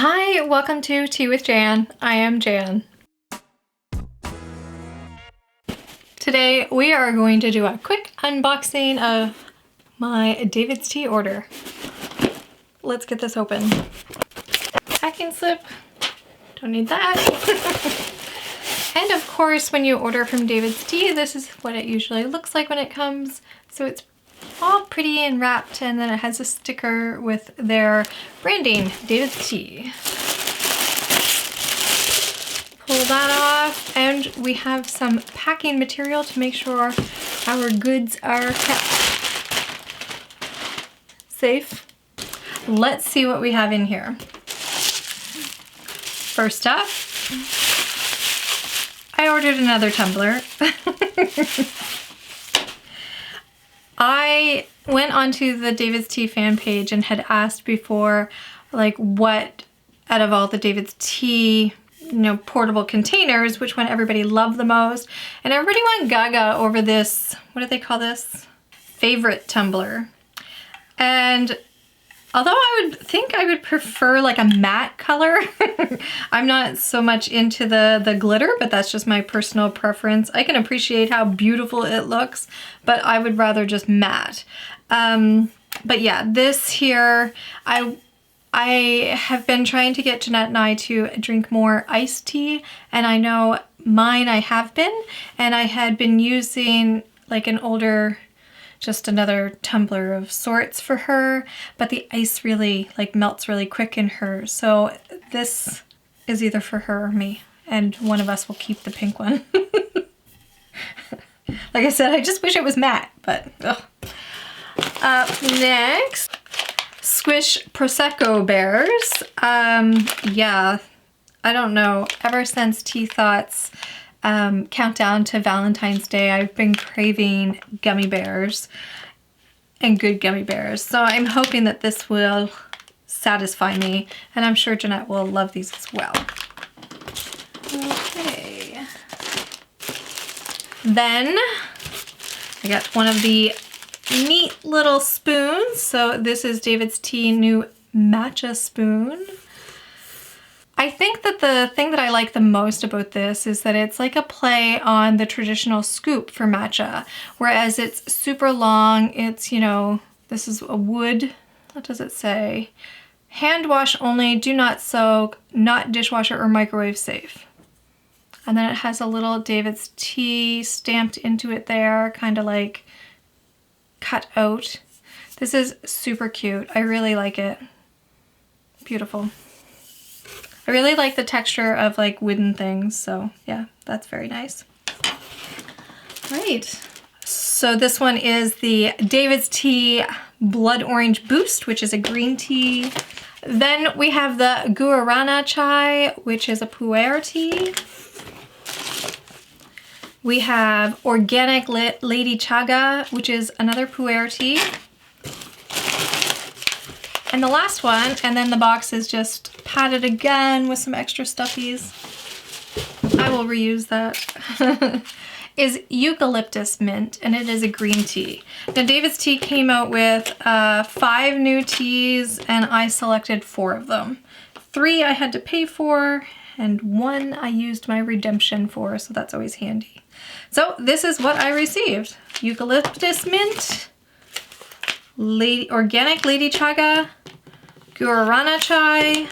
Hi, welcome to Tea with Jan. I am Jan. Today we are going to do a quick unboxing of my DAVIDsTEA order. Let's get this open. Packing slip, don't need that. And of course, when you order from DAVIDsTEA, this is what it usually looks like when it comes. So it's all pretty and wrapped, and then it has a sticker with their branding, DAVIDsTEA. Pull that off, and we have some packing material to make sure our goods are kept safe. Let's see what we have in here. First up, I ordered another tumbler. I went onto the DAVIDsTEA fan page and had asked before, like, what out of all the DAVIDsTEA, portable containers, which one everybody loved the most. And everybody went gaga over this, what do they call this? Favorite tumbler. And although I would prefer like a matte color, I'm not so much into the glitter, but that's just my personal preference. I can appreciate how beautiful it looks, but I would rather just matte. But yeah, this here, I have been trying to get Jeanette and I to drink more iced tea, and I know mine I have been, and I had been using like an older, just another tumbler of sorts for her, but the ice really melts really quick in her. So this is either for her or me, and one of us will keep the pink one. Like I said, I just wish it was matte, but ugh. Up next, Squish Prosecco bears. Yeah, I don't know, ever since Tea Thoughts countdown to Valentine's Day, I've been craving gummy bears and good gummy bears. So I'm hoping that this will satisfy me, and I'm sure Jeanette will love these as well. Okay. Then I got one of the neat little spoons. So this is DAVIDsTEA new matcha spoon. I think that the thing that I like the most about this is that it's like a play on the traditional scoop for matcha, whereas it's super long. It's, this is a wood, what does it say? Hand wash only, do not soak, not dishwasher or microwave safe. And then it has a little DAVIDsTEA stamped into it there, kind of like cut out. This is super cute. I really like it. Beautiful. I really like the texture of like wooden things, so yeah, that's very nice. Right. So this one is the DAVIDsTEA Blood Orange Boost, which is a green tea. Then we have the Guarana Chai, which is a pu'er tea. We have Organic Lady Chaga, which is another pu'er tea. And the last one, and then the box is just padded again with some extra stuffies. I will reuse that. Is Eucalyptus Mint, and it is a green tea. Now DAVIDsTEA came out with 5 new teas, and I selected 4 of them. 3 I had to pay for, and 1 I used my redemption for, so that's always handy. So this is what I received. Eucalyptus Mint, Organic Lady Chaga, Guarana Chai,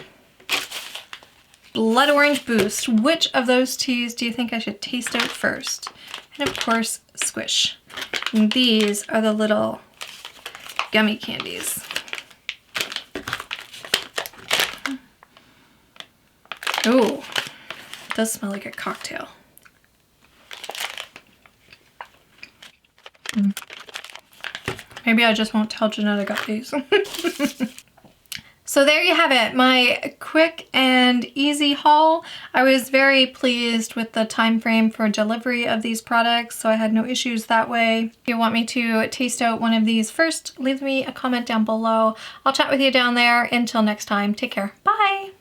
Blood Orange Boost. Which of those teas do you think I should taste out first? And of course, Squish. And these are the little gummy candies. Ooh, it does smell like a cocktail. Maybe I just won't tell Jeanette I got these. So there you have it, my quick and easy haul. I was very pleased with the time frame for delivery of these products, so I had no issues that way. If you want me to taste out one of these first, leave me a comment down below. I'll chat with you down there. Until next time, take care. Bye!